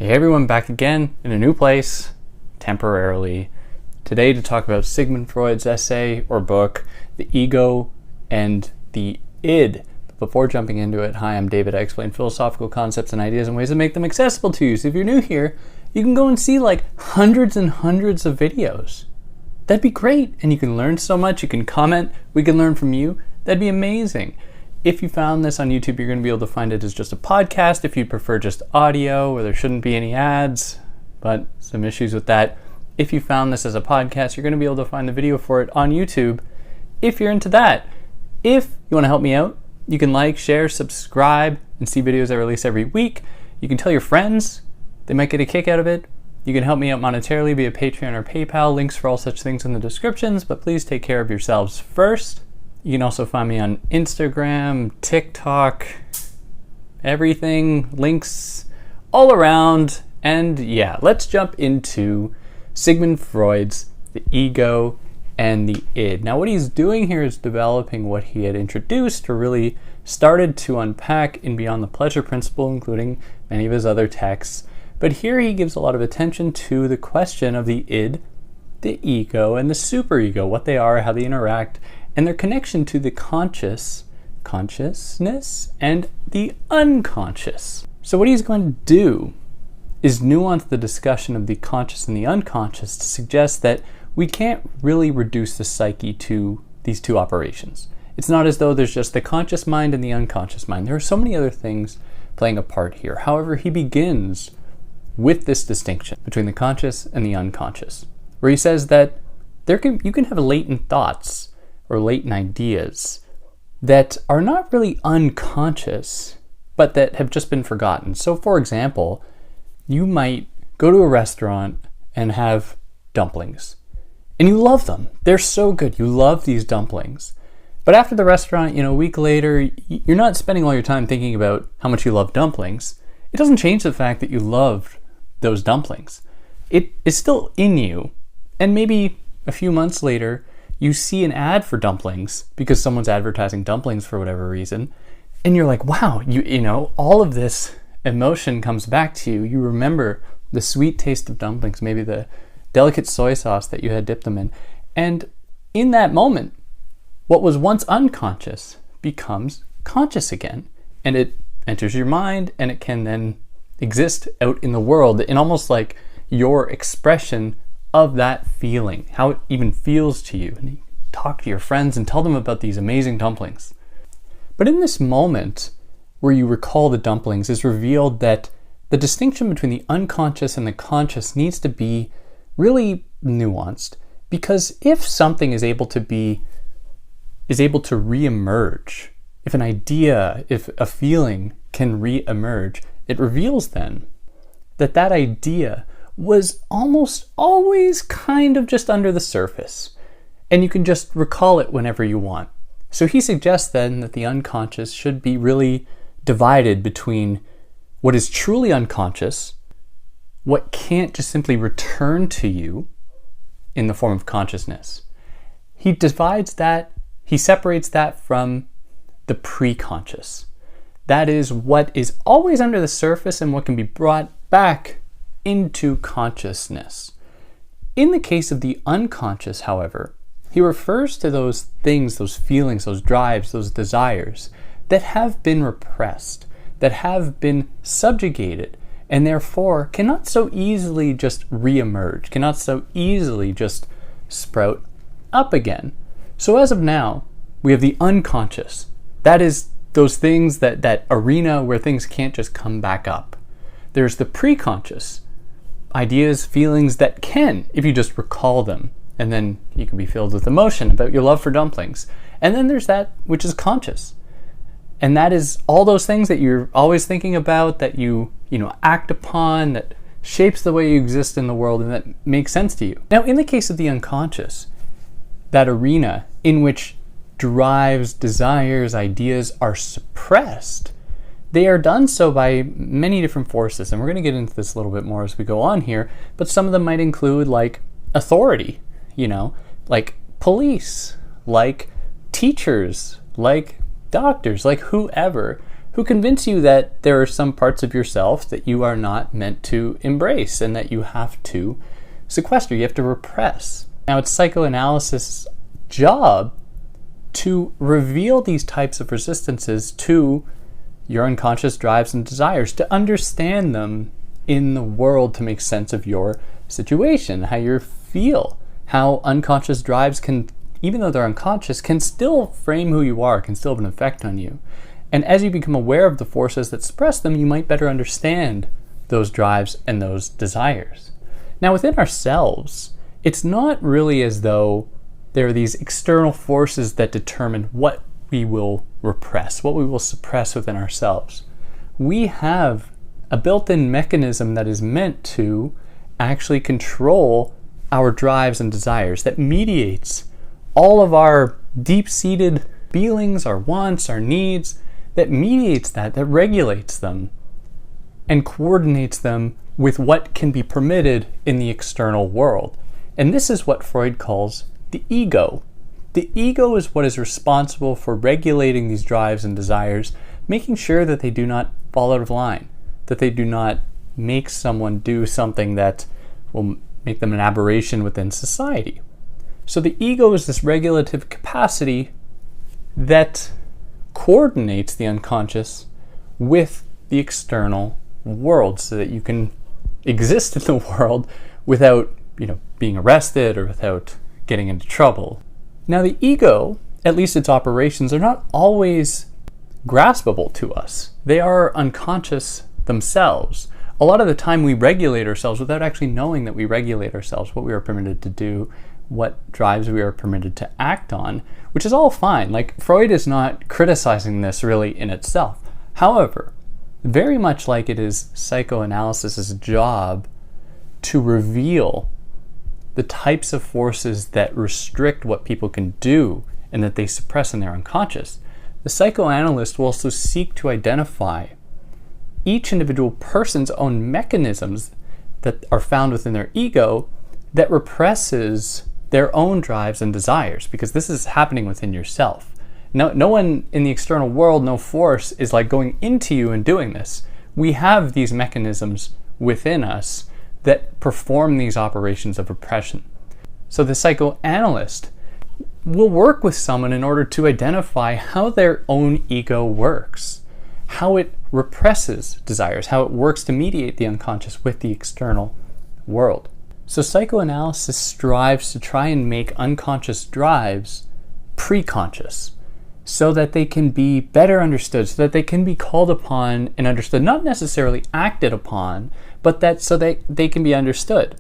Hey everyone, back again in a new place, temporarily. Today to talk about Sigmund Freud's essay or book, The Ego and the Id. But before jumping into it, hi, I'm David. I explain philosophical concepts and ideas in ways that make them accessible to you. So if you're new here, you can go and see like hundreds and hundreds of videos. That'd be great, and you can learn so much. You can comment, we can learn from you. That'd be amazing. If you found this on YouTube, you're going to be able to find it as just a podcast if you prefer just audio where there shouldn't be any ads, but some issues with that. If you found this as a podcast, you're going to be able to find the video for it on YouTube if you're into that. If you want to help me out, you can like, share, subscribe, and see videos I release every week. You can tell your friends. They might get a kick out of it. You can help me out monetarily via Patreon or PayPal. Links for all such things in the descriptions, but please take care of yourselves first. You can also find me on Instagram, TikTok, everything, links all around. And yeah, let's jump into Sigmund Freud's The Ego and the Id. Now what he's doing here is developing what he had introduced or really started to unpack in Beyond the Pleasure Principle, including many of his other texts. But here he gives a lot of attention to the question of the id, the ego, and the superego, what they are, how they interact, and their connection to the consciousness, and the unconscious. So what he's going to do is nuance the discussion of the conscious and the unconscious to suggest that we can't really reduce the psyche to these two operations. It's not as though there's just the conscious mind and the unconscious mind. There are so many other things playing a part here. However, he begins with this distinction between the conscious and the unconscious, where he says that you can have latent thoughts or latent ideas that are not really unconscious, but that have just been forgotten. So for example, you might go to a restaurant and have dumplings, and you love them. They're so good. You love these dumplings. But after the restaurant, a week later, you're not spending all your time thinking about how much you love dumplings. It doesn't change the fact that you loved those dumplings. It is still in you. And maybe a few months later, you see an ad for dumplings because someone's advertising dumplings for whatever reason. And you're like, wow, all of this emotion comes back to you. You remember the sweet taste of dumplings, maybe the delicate soy sauce that you had dipped them in. And in that moment, what was once unconscious becomes conscious again. And it enters your mind, and it can then exist out in the world in almost like your expression of that feeling, how it even feels to you. And you talk to your friends and tell them about these amazing dumplings. But in this moment where you recall the dumplings is revealed that the distinction between the unconscious and the conscious needs to be really nuanced, because if something is able to re-emerge, if an idea, if a feeling can re-emerge, it reveals then that that idea was almost always kind of just under the surface, and you can just recall it whenever you want. So he suggests then that the unconscious should be really divided between what is truly unconscious, what can't just simply return to you in the form of consciousness. He divides that, he separates that from the pre-conscious. That is what is always under the surface and what can be brought back into consciousness. In the case of the unconscious, however, he refers to those things, those feelings, those drives, those desires that have been repressed, that have been subjugated, and therefore cannot so easily just re-emerge, cannot so easily just sprout up again. So as of now, we have the unconscious. That is those things, that arena where things can't just come back up. There's the pre-conscious, ideas, feelings that can, if you just recall them, and then you can be filled with emotion about your love for dumplings. And then there's that which is conscious. And that is all those things that you're always thinking about, that you act upon, that shapes the way you exist in the world and that makes sense to you. Now, in the case of the unconscious, that arena in which drives, desires, ideas are suppressed, they are done so by many different forces. And we're going to get into this a little bit more as we go on here, but some of them might include like authority, like police, like teachers, like doctors, like whoever. who convince you that there are some parts of yourself that you are not meant to embrace and that you have to sequester, you have to repress. Now, it's psychoanalysis' job to reveal these types of resistances to your unconscious drives and desires, to understand them in the world, to make sense of your situation, how you feel, how unconscious drives can, even though they're unconscious, can still frame who you are, can still have an effect on you. And as you become aware of the forces that suppress them, you might better understand those drives and those desires. Now, within ourselves, it's not really as though there are these external forces that determine what we will repress, what we will suppress within ourselves. We have a built-in mechanism that is meant to actually control our drives and desires, that mediates all of our deep-seated feelings, our wants, our needs, that mediates that regulates them and coordinates them with what can be permitted in the external world. And this is what Freud calls the ego. The ego is what is responsible for regulating these drives and desires, making sure that they do not fall out of line, that they do not make someone do something that will make them an aberration within society. So the ego is this regulative capacity that coordinates the unconscious with the external world so that you can exist in the world without, being arrested or without getting into trouble. Now, the ego, at least its operations, are not always graspable to us. They are unconscious themselves. A lot of the time we regulate ourselves without actually knowing that we regulate ourselves, what we are permitted to do, what drives we are permitted to act on, which is all fine. Like, Freud is not criticizing this really in itself. However, very much like it is psychoanalysis' job to reveal the types of forces that restrict what people can do and that they suppress in their unconscious, the psychoanalyst will also seek to identify each individual person's own mechanisms that are found within their ego that represses their own drives and desires, because this is happening within yourself. No one in the external world, no force is like going into you and doing this. We have these mechanisms within us that perform these operations of repression. So the psychoanalyst will work with someone in order to identify how their own ego works, how it represses desires, how it works to mediate the unconscious with the external world. So psychoanalysis strives to try and make unconscious drives pre-conscious so that they can be better understood, so that they can be called upon and understood, not necessarily acted upon, but that so they can be understood.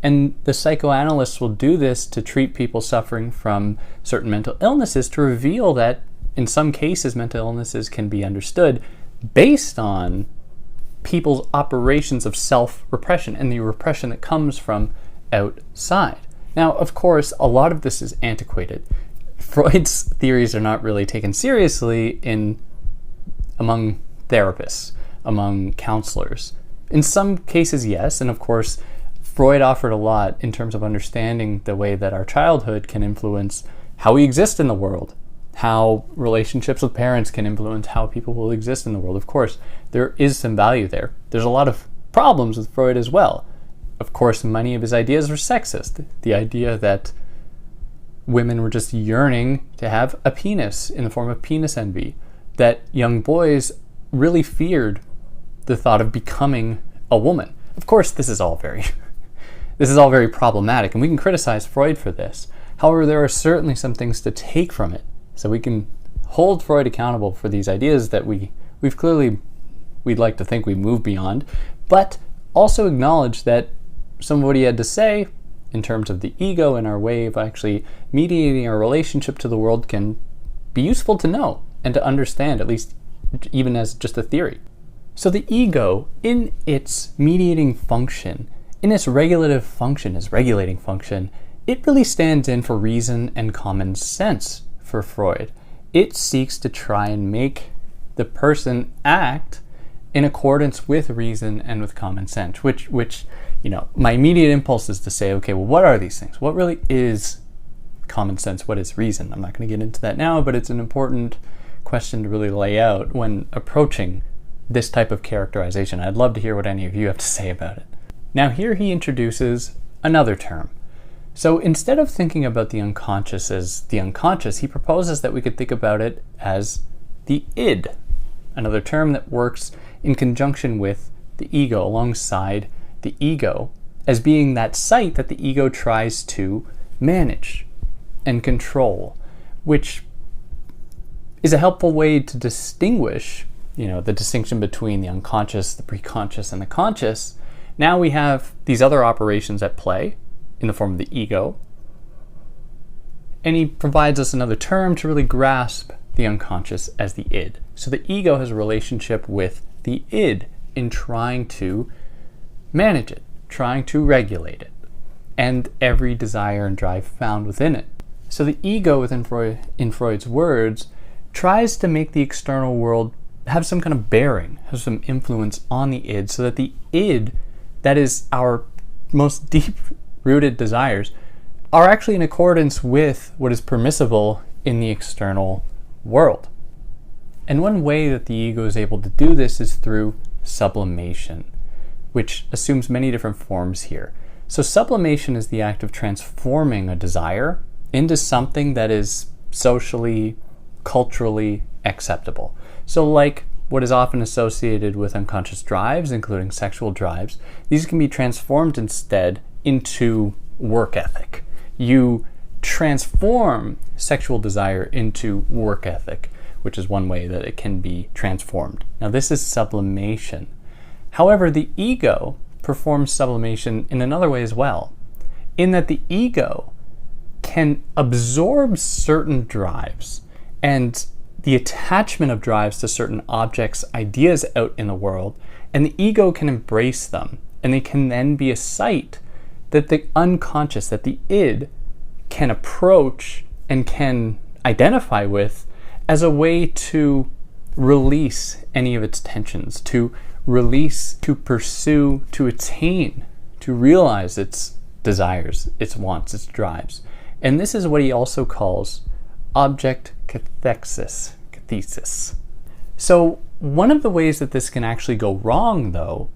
And the psychoanalysts will do this to treat people suffering from certain mental illnesses, to reveal that in some cases mental illnesses can be understood based on people's operations of self-repression and the repression that comes from outside. Now, of course, a lot of this is antiquated. Freud's theories are not really taken seriously among therapists, among counselors. In some cases, yes, and of course, Freud offered a lot in terms of understanding the way that our childhood can influence how we exist in the world, how relationships with parents can influence how people will exist in the world. Of course, there is some value there. There's a lot of problems with Freud as well. Of course, many of his ideas were sexist. The idea that women were just yearning to have a penis in the form of penis envy, that young boys really feared the thought of becoming a woman. Of course, this is all very problematic, and we can criticize Freud for this. However, there are certainly some things to take from it. So we can hold Freud accountable for these ideas that we'd like to think we move beyond, but also acknowledge that some of what he had to say in terms of the ego and our way of actually mediating our relationship to the world can be useful to know and to understand, at least even as just a theory. So the ego, in its mediating function, in its regulative function, its regulating function, it really stands in for reason and common sense for Freud. It seeks to try and make the person act in accordance with reason and with common sense, which my immediate impulse is to say, okay, well, what are these things? What really is common sense? What is reason? I'm not going to get into that now, but it's an important question to really lay out when approaching this type of characterization. I'd love to hear what any of you have to say about it. Now here he introduces another term. So instead of thinking about the unconscious as the unconscious, he proposes that we could think about it as the id, another term that works in conjunction with the ego, alongside the ego, as being that site that the ego tries to manage and control, which is a helpful way to distinguish, the distinction between the unconscious, the preconscious, and the conscious. Now we have these other operations at play in the form of the ego, and he provides us another term to really grasp the unconscious as the id. So the ego has a relationship with the id in trying to manage it, trying to regulate it, and every desire and drive found within it. So the ego, in Freud's words, tries to make the external world have some kind of bearing, have some influence on the id, so that the id, that is our most deep-rooted desires, are actually in accordance with what is permissible in the external world. And one way that the ego is able to do this is through sublimation, which assumes many different forms here. So sublimation is the act of transforming a desire into something that is socially, culturally acceptable. So like what is often associated with unconscious drives, including sexual drives, these can be transformed instead into work ethic. You transform sexual desire into work ethic, which is one way that it can be transformed. Now this is sublimation. However, the ego performs sublimation in another way as well, in that the ego can absorb certain drives and the attachment of drives to certain objects, ideas out in the world, and the ego can embrace them, and they can then be a site that the unconscious, that the id, can approach and can identify with as a way to release any of its tensions, to release, to pursue, to attain, to realize its desires, its wants, its drives. And this is what he also calls object cathexis. So one of the ways that this can actually go wrong, though,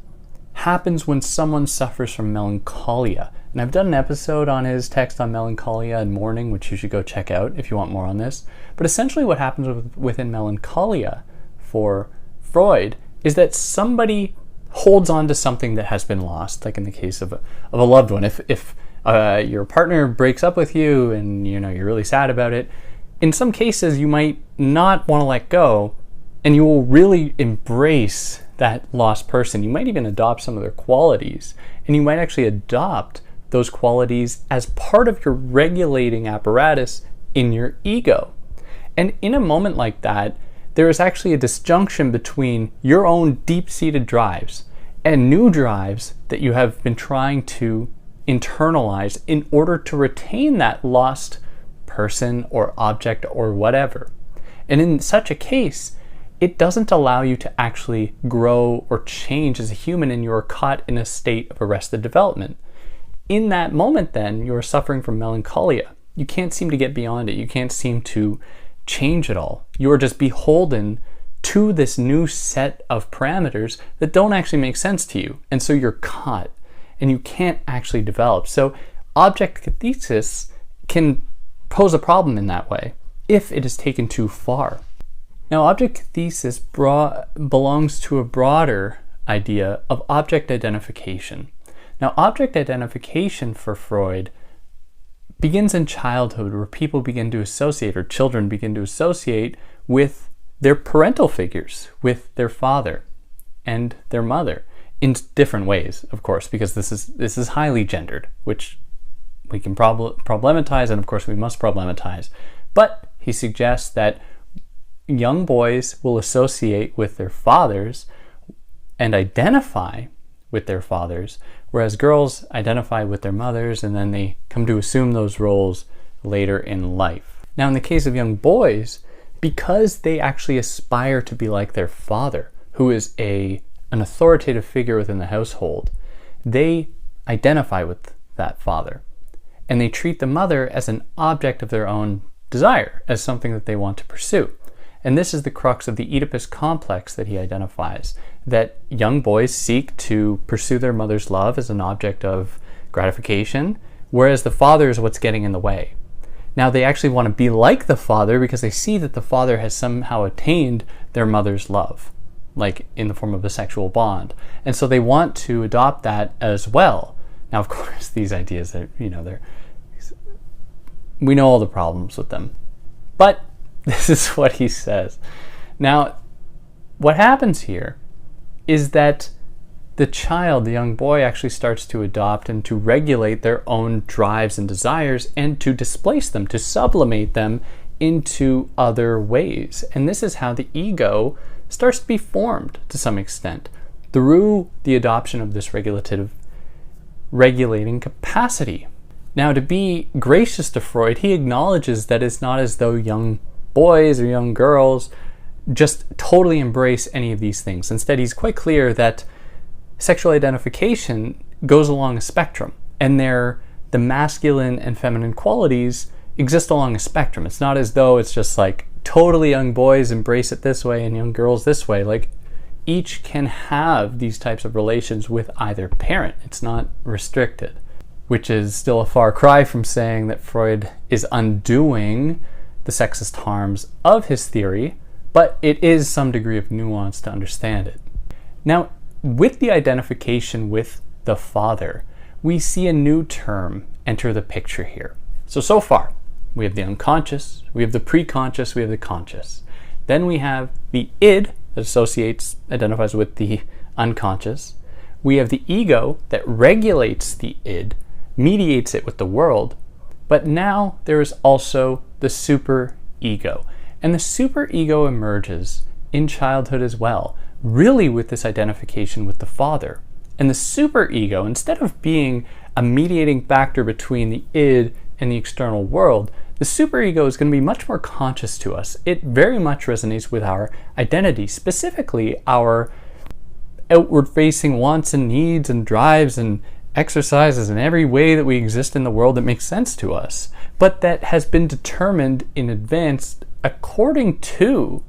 happens when someone suffers from melancholia. And I've done an episode on his text on melancholia and mourning, which you should go check out if you want more on this. But essentially what happens within melancholia for Freud is that somebody holds on to something that has been lost, like in the case of a loved one. If your partner breaks up with you and you're really sad about it, in some cases you might not want to let go, and you will really embrace that lost person. You might even adopt some of their qualities, and you might actually adopt those qualities as part of your regulating apparatus in your ego. And in a moment like that, there is actually a disjunction between your own deep-seated drives and new drives that you have been trying to internalize in order to retain that lost person or object or whatever. And in such a case, it doesn't allow you to actually grow or change as a human, and you are caught in a state of arrested development. In that moment, then, you are suffering from melancholia. You can't seem to get beyond it. You can't seem to change it all. You are just beholden to this new set of parameters that don't actually make sense to you. And so you're caught and you can't actually develop. So object cathexis can pose a problem in that way if it is taken too far. Now, object cathexis belongs to a broader idea of object identification. Now, object identification for Freud begins in childhood, where people begin to associate, or children begin to associate, with their parental figures, with their father and their mother, in different ways, of course, because this is highly gendered, which we can problematize, and of course we must problematize. But he suggests that young boys will associate with their fathers and identify with their fathers, whereas girls identify with their mothers, and then they come to assume those roles later in life. Now, in the case of young boys, because they actually aspire to be like their father, who is an authoritative figure within the household, they identify with that father, and they treat the mother as an object of their own desire, as something that they want to pursue. And this is the crux of the Oedipus complex that he identifies, that young boys seek to pursue their mother's love as an object of gratification, whereas the father is what's getting in the way. Now, they actually want to be like the father because they see that the father has somehow attained their mother's love, like in the form of a sexual bond. And so they want to adopt that as well. Now, of course, these ideas are, we know all the problems with them. But this is what he says. Now, what happens here is that the child, the young boy, actually starts to adopt and to regulate their own drives and desires and to displace them, to sublimate them into other ways. And this is how the ego starts to be formed to some extent through the adoption of this regulating capacity. Now, to be gracious to Freud, he acknowledges that it's not as though young boys or young girls just totally embrace any of these things. Instead, he's quite clear that sexual identification goes along a spectrum, and the masculine and feminine qualities exist along a spectrum. It's not as though it's just like totally young boys embrace it this way and young girls this way. Like, each can have these types of relations with either parent. It's not restricted, which is still a far cry from saying that Freud is undoing the sexist harms of his theory, but it is some degree of nuance to understand it. Now, with the identification with the father, we see a new term enter the picture here. So far, we have the unconscious, we have the preconscious, we have the conscious. Then we have the id that identifies with the unconscious. We have the ego that regulates the id, mediates it with the world. But now there is also the superego. And the superego emerges in childhood as well, really with this identification with the father. And the superego, instead of being a mediating factor between the id and the external world, the superego is going to be much more conscious to us. It very much resonates with our identity, specifically our outward-facing wants and needs and drives and exercises in every way that we exist in the world that makes sense to us, but that has been determined in advance according to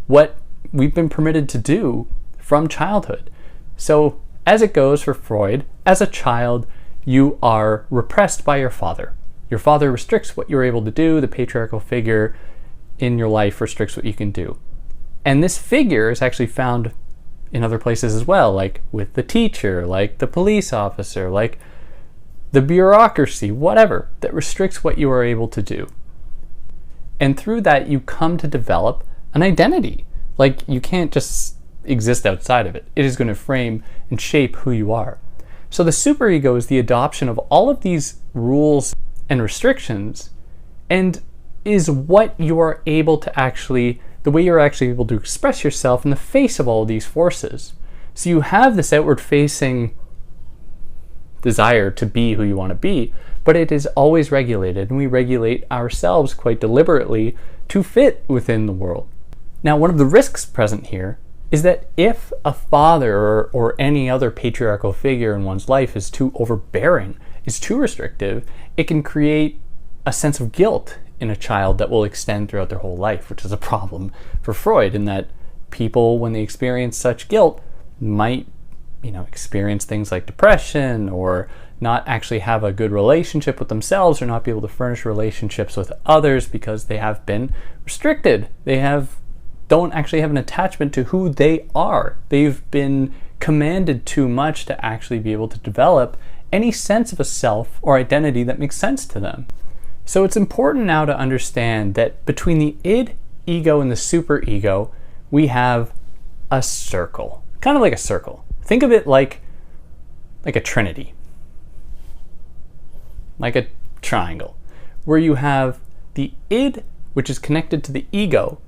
what we've been permitted to do from childhood. So, as it goes for Freud, as a child, you are repressed by your father. Your father restricts what you're able to do. The patriarchal figure in your life restricts what you can do. And this figure is actually found in other places as well, like with the teacher, like the police officer, like the bureaucracy, whatever, that restricts what you are able to do. And through that, you come to develop an identity. Like, you can't just exist outside of it. It is going to frame and shape who you are. So the superego is the adoption of all of these rules and restrictions, and is what you are able to actually, the way you're actually able to express yourself in the face of all of these forces. So you have this outward facing desire to be who you want to be, but it is always regulated, and we regulate ourselves quite deliberately to fit within the world. Now, one of the risks present here is that if a father or any other patriarchal figure in one's life is too overbearing, is too restrictive, it can create a sense of guilt in a child that will extend throughout their whole life, which is a problem for Freud, in that people, when they experience such guilt, might, experience things like depression, or not actually have a good relationship with themselves, or not be able to furnish relationships with others because they have been restricted. They don't actually have an attachment to who they are. They've been commanded too much to actually be able to develop any sense of a self or identity that makes sense to them. So it's important now to understand that between the id, ego, and the superego, we have a circle. Kind of like a circle. Think of it like a trinity. Like a triangle. Where you have the id, which is connected to the ego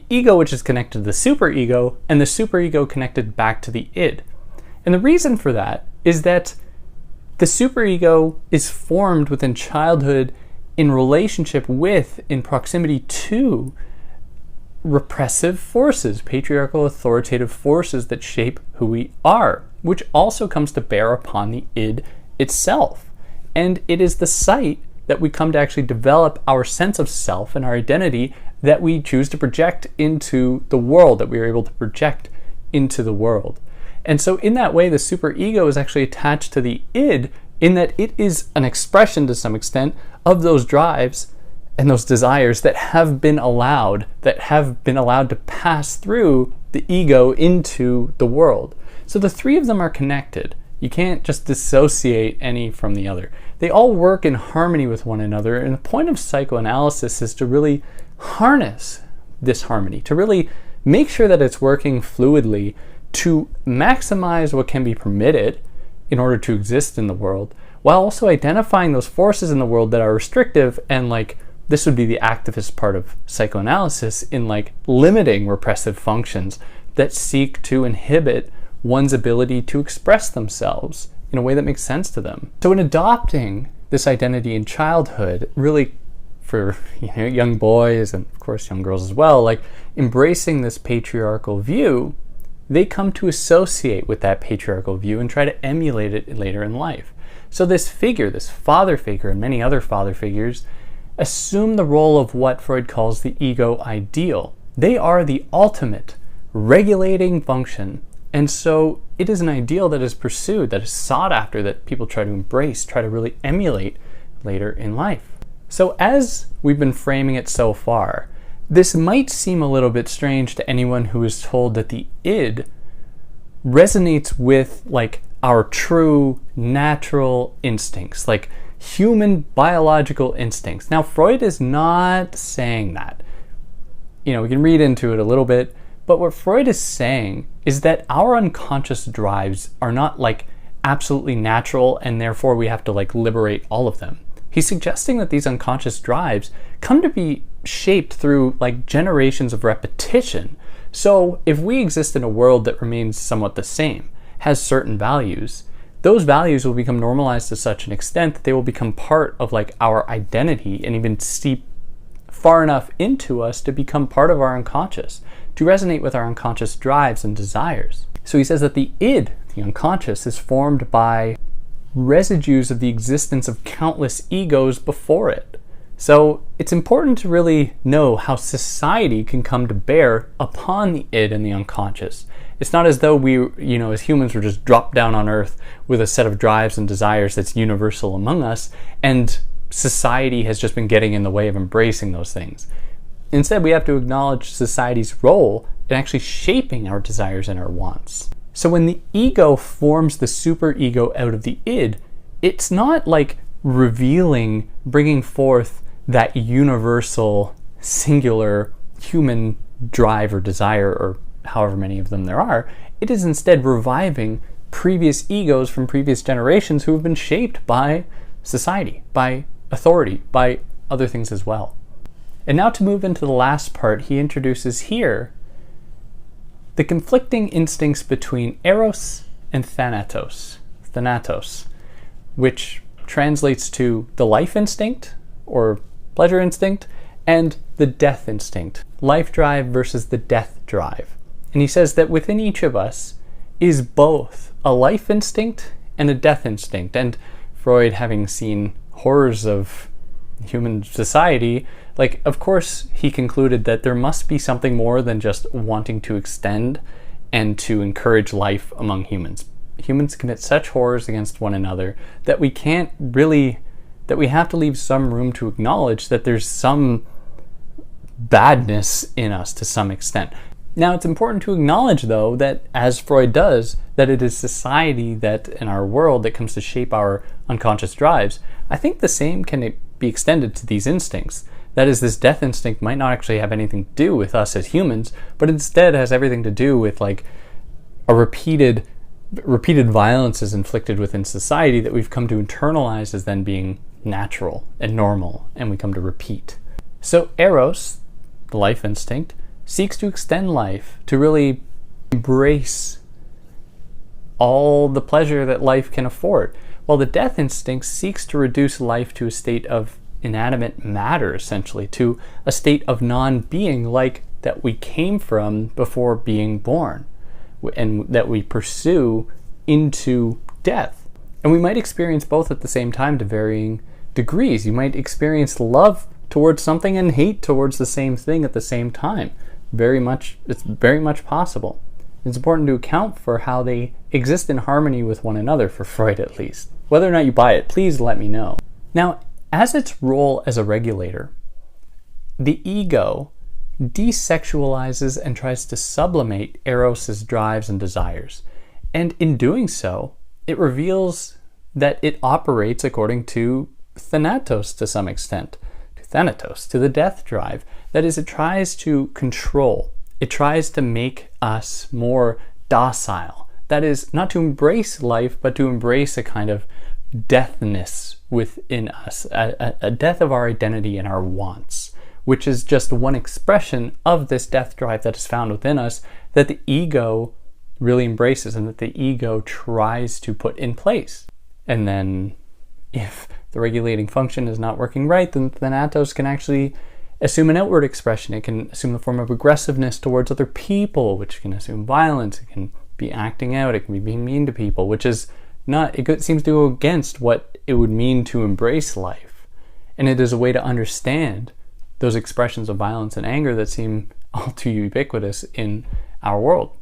which is connected to the superego, and the superego connected back to the id. And the reason for that is that the superego is formed within childhood in relationship with, in proximity to, repressive forces, patriarchal authoritative forces that shape who we are, which also comes to bear upon the id itself. And it is the site that we come to actually develop our sense of self and our identity that we choose to project into the world, that we are able to project into the world. And so in that way, the superego is actually attached to the id, in that it is an expression to some extent of those drives and those desires that have been allowed to pass through the ego into the world. So the three of them are connected. You can't just dissociate any from the other. They all work in harmony with one another, and the point of psychoanalysis is to really harness this harmony, to really make sure that it's working fluidly, to maximize what can be permitted in order to exist in the world, while also identifying those forces in the world that are restrictive, and this would be the activist part of psychoanalysis in limiting repressive functions that seek to inhibit one's ability to express themselves in a way that makes sense to them. So in adopting this identity in childhood, really for young boys and of course young girls as well, embracing this patriarchal view, they come to associate with that patriarchal view and try to emulate it later in life. So this figure, this father figure, and many other father figures assume the role of what Freud calls the ego ideal. They are the ultimate regulating function. And so it is an ideal that is pursued, that is sought after, that people try to embrace, try to really emulate later in life. So as we've been framing it so far, this might seem a little bit strange to anyone who is told that the id resonates with our true natural instincts, human biological instincts. Now, Freud is not saying that. We can read into it a little bit, but what Freud is saying is that our unconscious drives are not absolutely natural, and therefore we have to liberate all of them. He's suggesting that these unconscious drives come to be shaped through generations of repetition. So if we exist in a world that remains somewhat the same, has certain values, those values will become normalized to such an extent that they will become part of our identity, and even seep far enough into us to become part of our unconscious, to resonate with our unconscious drives and desires. So he says that the id, the unconscious, is formed by residues of the existence of countless egos before it. So it's important to really know how society can come to bear upon the id and the unconscious. It's not as though we, as humans, were just dropped down on Earth with a set of drives and desires that's universal among us, and society has just been getting in the way of embracing those things. Instead, we have to acknowledge society's role in actually shaping our desires and our wants. So when the ego forms the superego out of the id, it's not revealing, bringing forth that universal, singular human drive or desire, or however many of them there are. It is instead reviving previous egos from previous generations who have been shaped by society, by authority, by other things as well. And now to move into the last part, he introduces here the conflicting instincts between eros and thanatos, which translates to the life instinct or pleasure instinct, and the death instinct, life drive versus the death drive. And he says that within each of us is both a life instinct and a death instinct. And Freud, having seen horrors of human society, of course he concluded that there must be something more than just wanting to extend and to encourage life among humans. Humans commit such horrors against one another that we have to leave some room to acknowledge that there's some badness in us to some extent. Now, it's important to acknowledge, though, that as Freud does, that it is society that in our world that comes to shape our unconscious drives. I think the same can be extended to these instincts. That is, this death instinct might not actually have anything to do with us as humans, but instead has everything to do with a repeated violences inflicted within society that we've come to internalize as then being natural and normal, and we come to repeat. So eros, the life instinct, seeks to extend life, to really embrace all the pleasure that life can afford, while the death instinct seeks to reduce life to a state of inanimate matter, essentially, to a state of non-being, that we came from before being born, and that we pursue into death. And we might experience both at the same time to varying degrees. You might experience love towards something and hate towards the same thing at the same time. It's very much possible. It's important to account for how they exist in harmony with one another, for Freud at least. Whether or not you buy it, please let me know. Now, as its role as a regulator, the ego desexualizes and tries to sublimate Eros's drives and desires. And in doing so, it reveals that it operates according to Thanatos to some extent, to the death drive. That is, it tries to control. It tries to make us more docile. That is, not to embrace life, but to embrace a kind of deathness within us, a death of our identity and our wants, which is just one expression of this death drive that is found within us that the ego really embraces and that the ego tries to put in place. And then if the regulating function is not working right, then Thanatos can actually assume an outward expression. It can assume the form of aggressiveness towards other people, which can assume violence. It can be acting out. It can be being mean to people, which is not, it seems to go against what it would mean to embrace life. And it is a way to understand those expressions of violence and anger that seem all too ubiquitous in our world.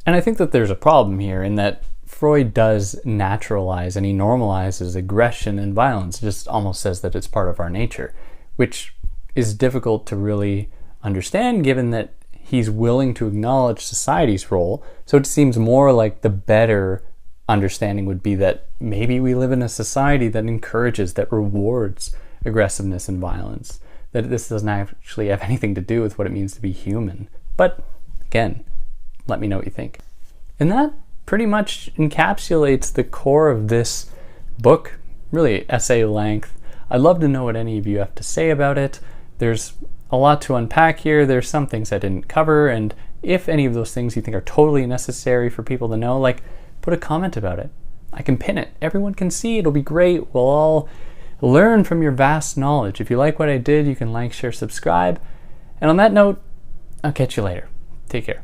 And I think that there's a problem here in that Freud does naturalize and he normalizes aggression and violence, just almost says that it's part of our nature, which is difficult to really understand given that he's willing to acknowledge society's role. So it seems more like the better understanding would be that maybe we live in a society that encourages, that rewards aggressiveness and violence, that this doesn't actually have anything to do with what it means to be human. But again, let me know what you think. And that pretty much encapsulates the core of this book, really essay length. I'd love to know what any of you have to say about it. There's a lot to unpack here. There's some things I didn't cover, and if any of those things you think are totally necessary for people to know, like, put a comment about it. I can pin it. Everyone can see. It'll be great. We'll all learn from your vast knowledge. If you like what I did, you can like, share, subscribe. And on that note, I'll catch you later. Take care.